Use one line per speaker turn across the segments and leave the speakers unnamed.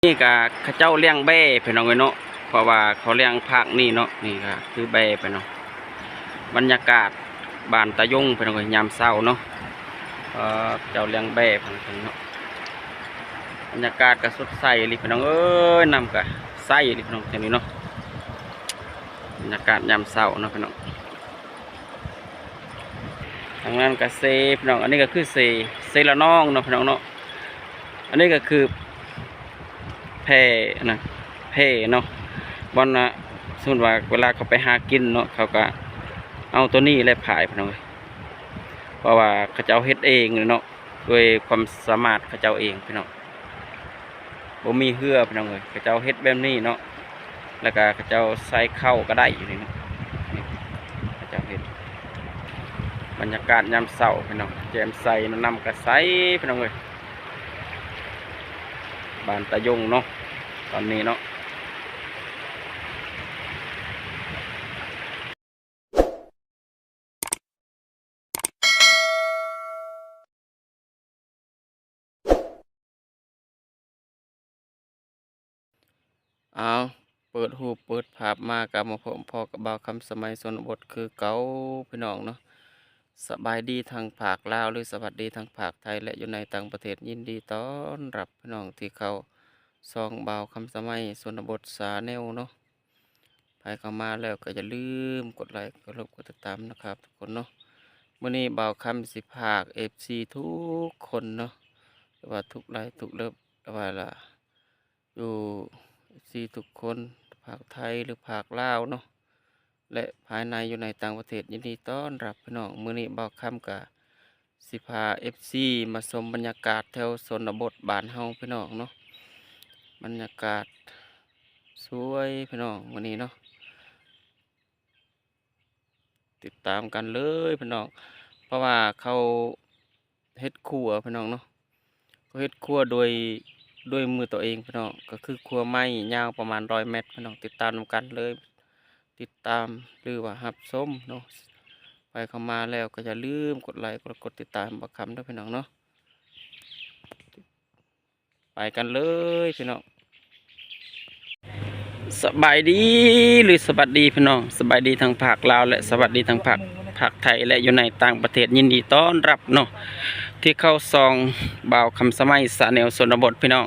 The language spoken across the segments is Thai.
นี่ก็เขาเจ้าเลี้ยงแบ่พี่น้องเนาะเพราะว่าเขาเลี้ยงภาคนี่เนาะนี่ก็คือแบ่พี่น้องบรรยากาศบ้านตะยงพี่น้องยามเช้าเนาะเจ้าเลี้ยงแบ่พี่น้องเนาะบรรยากาศก็สดใสเลยพี่น้องเอ้ยน้ำก็ใสเลยพี่น้องแค่นี้เนาะบรรยากาศยามเช้าเนาะพี่น้องทางนั้นก็เซพี่น้องอันนี้ก็คือเซละน้องเนาะพี่น้องเนาะอันนี้ก็คือแพนะแพเนาะบอลนะสมมติว่าเวลาเขาไปหากินเนาะเขาก็เอาตัวนี้แลผายพี่น้องเพราะว่าเขาเจ้าเฮ็ดเองเนาะด้วยความสามารถเขาเจ้าเองพี่น้องบ่มีเหือพี่น้องเลยเขาเจ้าเฮ็ดแบบนี้เนาะแล้วก็เขาเจ้าใส่เข้าก็ได้อยู่นี่เนาะเขาเจ้าเฮ็ดบรรยากาศยามเช้าพี่น้องแจ่มใสน้ำก็ใสพี่น้องเลยบ้านตะยงเนาะตอนนี้เนาะเอาเปิดหูเปิดภาพมากับมาพอกับบ่าวคำสมัยชนบทคือเก่าพี่น้องเนาะสบายดีทางภาคลาวหรือสวัสดีทางภาคไทยและอยู่ในต่างประเทศยินดีต้อนรับพี่น้องที่เขาซองบ่าวคำสมัยชนบทสาแนวเนาะไปเข้ามาแล้วก็อย่าลืมกดไลค์กดติดตามนะครับทุกคนเนาะมื้อนี้บ่าวคำสิภาค FC ทุกคนเนาะว่าทุกไลค์ทุกเลิฟว่าล่ะอยู่ FC ทุกคนภาคไทยหรือภาคลาวเนาะและภายในอยู่ในต่างประเทศยินดีต้อนรับพี่น้องมื้อนี้บ่าวคำกับสิพา FC มาชมบรรยากาศแถวชนบทบ้านเฮาพี่น้องเนาะบรรยากาศสวยพี่น้องวันนี้เนาะติดตามกันเลยพี่น้องเพราะว่าเขาเฮ็ดครัวพี่น้องเนาะเขาเฮ็ดครัวโดยมือตัวเองพี่น้องก็คือครัวไม้ยาวประมาณ100 เมตรพี่น้องติดตามกันเลยติดตามหรือว่ารับชมเนาะไปเข้ามาแล้วก็อย่าลืมกดไลค์กดติดตามบักคำด้วยพี่น้องเนาะไปกันเลยพี่น้องสบายดีหรือสวัสดีพี่น้องสบายดีทางภาคลาวและสวัสดีทางภาคไทยและอยู่ในต่างประเทศยินดีต้อนรับเนาะที่เข้าซองบ่าวคำสมัยสาแนวชนบทพี่น้อง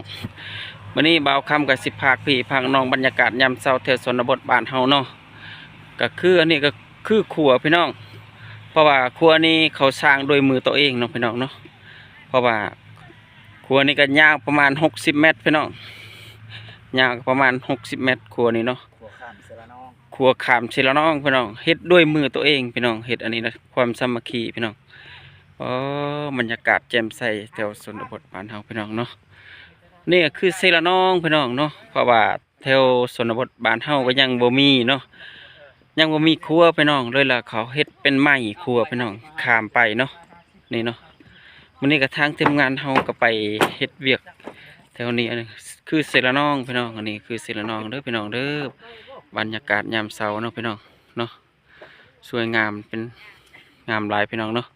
วันนี้บ่าวคำกับสิภาคพี่ภาคน้องบรรยากาศยามเช้าแถวชนบทบ้านเฮาเนาะก็คืออันนี้ก็คือครัวพี่น้องเพราะว่าครัวนี้เขาสร้างโดยมือตัวเองเนาะพี่น้องเนาะเพราะว่าครัวนี้ก็ยาวประมาณ60 เมตรพี่น้องยาวประมาณ60 เมตรครัวนี้เนาะครัวขามเชลน้องพี่น้องเฮ็ดด้วยมือตัวเองพี่น้องเฮ็ดอันนี้นะความสามัคคีพี่น้องบรรยากาศแจ่มใสแถวชนบทบ้านเฮาพี่น้องเนาะนี่ก็คือเซละน้องพี่น้องเนาะเพราะว่าแถวชนบทบ้านเฮาก็ยังบ่มีเนาะยังบ่มีครัวพี่น้องเลยล่ะเขาเฮ็ดเป็นไม้ครัวพี่น้องข้ามไปเนาะนี่เนาะมื้อนี้ก็ทางทีมงานเฮาก็ไปเฮ็ดเวียกแถวนี้อันนี้คือเซละน้องพี่น้องอันนี้คือเซละน้องเด้อพี่น้องเด้อบรรยากาศยามเช้าเนาะพี่น้องเนาะสวยงามเป็นงามหลายพี่น้องเนาะ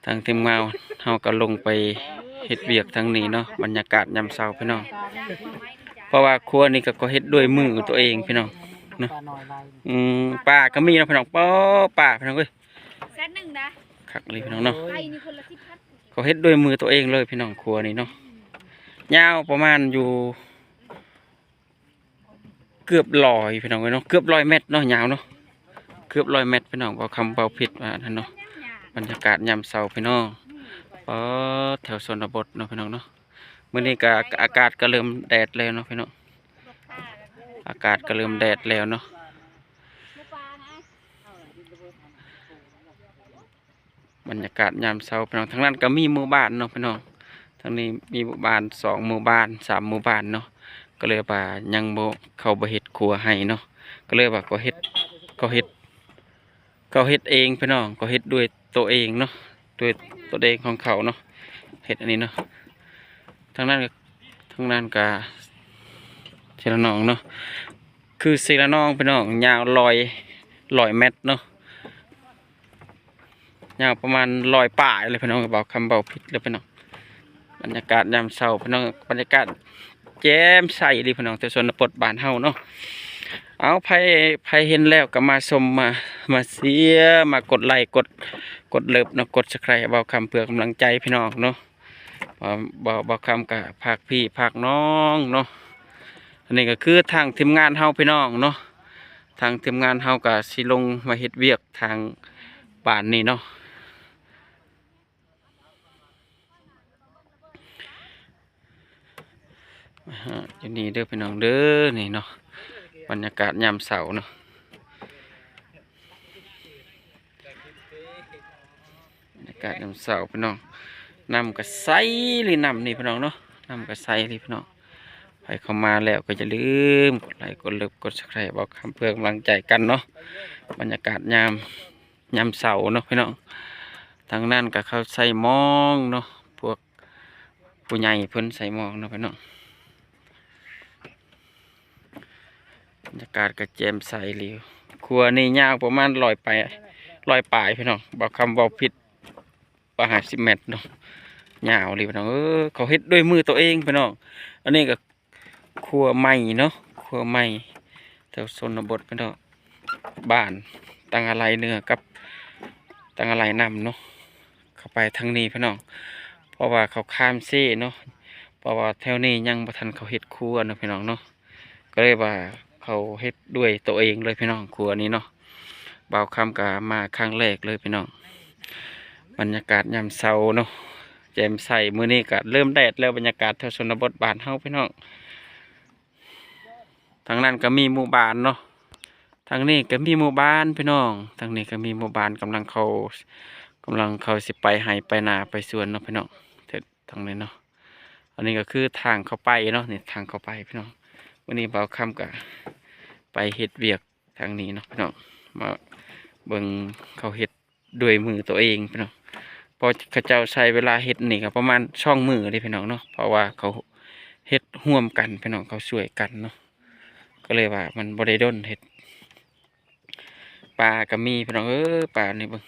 ทางทีมงานเฮาก็ลงไปเฮ็ดเวียกทางนี้เนาะบรรยากาศยามเช้าพี่น้องเพราะว่าครัวนี่ก็เฮ็ดด้วยมือตัวเองพี่น้องเนาะป่าก็มีเนาะพี่น้องป่าพี่น้องเอ้ย1นะคักเลยพี่น้องเนาะเขาเฮ็ดด้วยมือตัวเองเลยพี่น้องครัวนี่เนาะยาวประมาณอยู่เกือบ100พี่น้องเนาะเกือบ100 เมตรเนาะยาวเนาะเกือบ100 เมตรพี่น้องเบาคำเบาผิดว่าท่านเนาะบรรยากาศยามเช้าพี่น้องแถวชนบทเนาะพี่น้องเนาะมื้อนี้ก็อากาศก็เริ่มแดดแล้วเนาะพี่น้องอากาศก็เริ่มแดดแล้วเนาะบรรยากาศยามเช้าพี่น้องทางนั้นก็มีหมู่บ้านเนาะพี่น้องทางนี้มีหมู่บ้าน2 หมู่บ้าน3 หมู่บ้านเนาะก็เลยว่ายังบ่เข้าบ่เฮ็ดครัวให้เนาะก็เลยว่าเขาเฮ็ดเองพี่น้องก็เฮ็ดด้วยตัวเองเนาะด้วยตัวเองของเขาเนาะเฮ็ดอันนี้เนาะทางนั้นก็เซละน้องเนาะคือเซละน้องพี่น้องยาว100 เมตรเนาะยาวประมาณ100 ป่ายเลยพี่น้องเบาคำเบาผิดเลยพี่น้อง บรรยากาศยามเช้าพี่น้องบรรยากาศแจ่มใสดีพี่น้องแต่ส่วนบทบ้านเฮาเนาะเอาไผเห็นแล้วก็มาชมมาเสียมากดไลค์กดเลิฟเนาะกดซับสไครบ์เบาคำเพื่อกำลังใจพี่น้องเนาะเบาคำกับภาคพี่ภาคน้องเนาะอันนี้ก็คือทางทีมงานเฮาพี่น้องเนาะทางทีมงานเฮาก็สิลงมาเฮ็ดเวียกทางบ้านนี่เนาะอยู่นี่เด้อพี่น้องเด้อนี่เนาะบรรยากาศยามเช้าเนาะบรรยากาศยามเช้าพี่น้องน้ำก็ใสเลยน้ำนี่พี่น้องเนาะน้ำก็ใสเลยพี่น้องไปเข้ามาแล้วก็อย่าลืมกดไลค์กดเลิฟกดซับสไครบ์บอกคำเพื่อกำลังใจกันเนาะบรรยากาศยามเช้าเนาะพี่น้องทางนั้นก็เขาใส่หมองเนาะพวกผู้ใหญ่เพิ่นใส่หมองเนาะพี่น้องบรรยากาศก็แจ่มใสเลยครัวนี่ยาวประมาณ100 ปลายพี่น้องบอกคำบอกผิดประหาร10 เมตรเนาะยาวเลยพี่น้องเขาเฮ็ดด้วยมือตัวเองพี่น้องอันนี้ก็ครัวใหม่เนาะครัวใหม่แถวชนบทพี่น้องบ้านตั้งอะไรเนื้อกับตั้งอะไรนำเนาะเข้าไปทางนี้พี่น้องเพราะว่าเขาข้ามเส้เนาะเพราะว่าแถวนี้ยังบ่ทันเขาเฮ็ดครัวเนาะพี่น้องเนาะก็เลยว่าเขาเฮ็ดด้วยตัวเองเลยพี่น้องครัวนี้เนาะบ่าวคำก็มาครั้งแรกเลยพี่น้องบรรยากาศยามเช้าเนาะแจ่มใสมื้อนี้ก็เริ่มแดดแล้วบรรยากาศแถวชนบทบ้านเฮาพี่น้องทางนั้นก็มีหมู่บ้านเนาะทางนี้ก็มีหมู่บ้านพี่น้องทางนี้ก็มีหมู่บ้านกำลังเขาสิไปไห้ไปนาไปสวนเนาะพี่น้องทางนี้เนาะอันนี้ก็คือทางเข้าไปเนาะนี่ทางเข้าไปพี่น้องวันนี้บ่าวค่ำก็ไปเฮ็ดเวียกทางนี้เนาะพี่น้องมาเบิ่งเขาเฮ็ดด้วยมือตัวเองพี่น้องพอเขาเจ้าใช้เวลาเฮ็ดนี่ก็ประมาณ2 มื้อเลยพี่น้องเนาะเพราะว่าเขาเฮ็ดร่วมกันพี่น้องเขาช่วยกันเนาะก็เลยว่ามันบ่ได้ด้นเฮ็ดปลาก็มีพี่น้องปลานี่เบิ่ง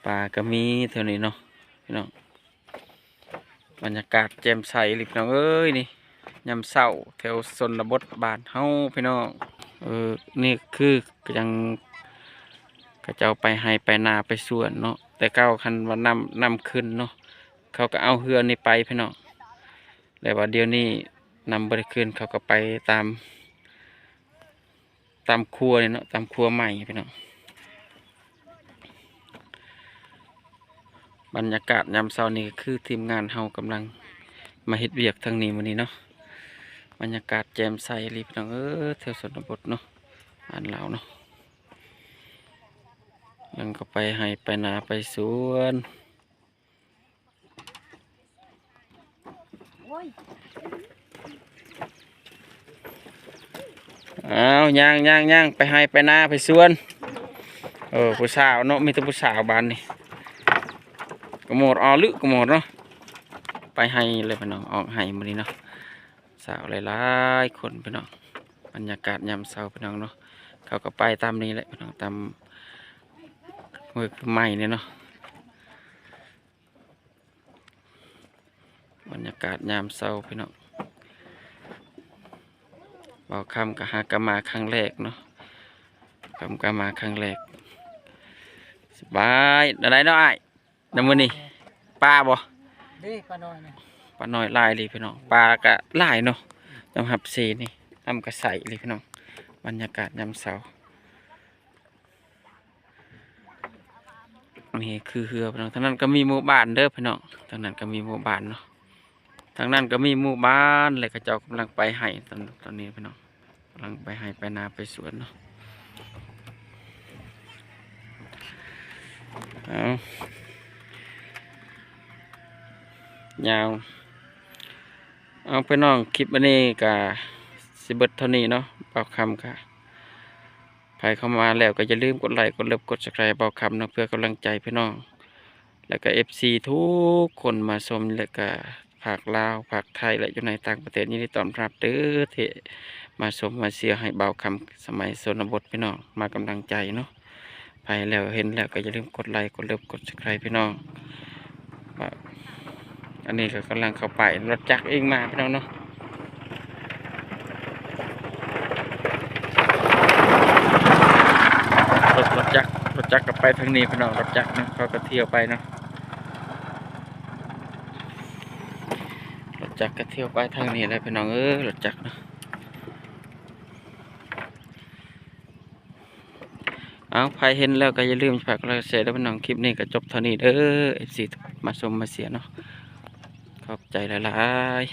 ปลาก็มีเท่านี้เนาะพี่น้องบรรยากาศแจ่มใสเลยพี่น้องนี่ยามเช้าแถวชนบทบ้านเฮาพี่น้องนี่คือก็ยังก็จะเอาไปให้ไปนาไปสวนเนาะแต่เก้าคันว่านำขึ้นเนาะเขาก็เอาเรือนี่ไปพี่น้องแต่ว่าเดี๋ยวนี้นำบริขึ้นเขาก็ไปตามครัวเนี่ยเนาะตามครัวใหม่พี่น้องบรรยากาศยามเช้านี้คือทีมงานเฮากำลังมาเฮ็ดเวียกทางนี้วันนี้เนาะบรรยากาศแจ่มใสเลยพี่น้องแถวชนบทเนาะอ่านลาวเนาะยังก็ไปให้ไปนาไปสวนอ้าวย่างไปให้ไปนาไปสวนผู้สาวเนาะมีแต่ผู้สาวบ้านนี่ก็หมดออลึก็หมดเนาะไปให้เลยพี่น้องออกให้มื้อนี้เนาะสาวหลายๆคนพี่น้องบรรยากาศยามเช้าพี่น้องเนาะเขาก็ไปตามนี้แหละพี่น้องตามมือใหม่เนี่ยเนาะบรรยากาศยามเช้าพี่น้องบ่าวคำกับหากมาครั้งแรกเนาะคำก็มาครั้งแรกสบายอะไรเนาะไอ้น้ำมือนี่ปลาบ่
ปลาน้อยเนี่ย
ปลาน้อยลายเลยพี่น้องปลาก็ลายเนาะน้ำหับเซนี่น้ำกระใสเลยพี่น้องบรรยากาศยามเช้านี่คือเรือพี่น้องทางนั้นก็มีหมู่บ้านเด้อพี่น้องทางนั้นก็มีหมู่บ้านเนาะทางนั้นก็มีหมู่บ้านเลยกระเจ้ากำลังไปให้ตอนนี้พี่น้องกำลังไปให้ไปนาไปสวนเนาะยาวเอาไปน้องคลิปอันนี้กับสิเบิดเท่านี้เนาะเบาคำค่ะใครเข้ามาแล้วก็อย่าลืมกดไลค์กดเลิฟกดซับสไครบ์เบาคำเนาะเพื่อกำลังใจพี่น้องแล้วก็FCทุกคนมาชมแล้วก็ภาคลาวภาคไทยและอยู่ในต่างประเทศยินดีต้อนรับเด้อที่ มาชมมาเชียร์ให้เบาคำสมัยชนบทพี่น้องมากำลังใจเนาะไปแล้วเห็นแล้วก็อย่าลืมกดไลค์กดเลิฟกดซับสไครป์พี่น้องอันนี้ก็กำลังเข้าไปรถจักรเองมาพี่น้องเนาะรถจักรกับไปทางนี้พี่น้องรถจักรเนาะเขาก็เที่ยวไปเนาะรถจักรก็เที่ยวไปทางนี้เลยพี่น้องรถจักรเนาะเอาใครเห็นแล้วก็อย่าลืมฝากกดไลค์แชร์แล้วพี่น้องคลิปนี้ก็จบเท่านี้เด้อ FC มาชมมาเสียเนาะขอบใจหลายๆ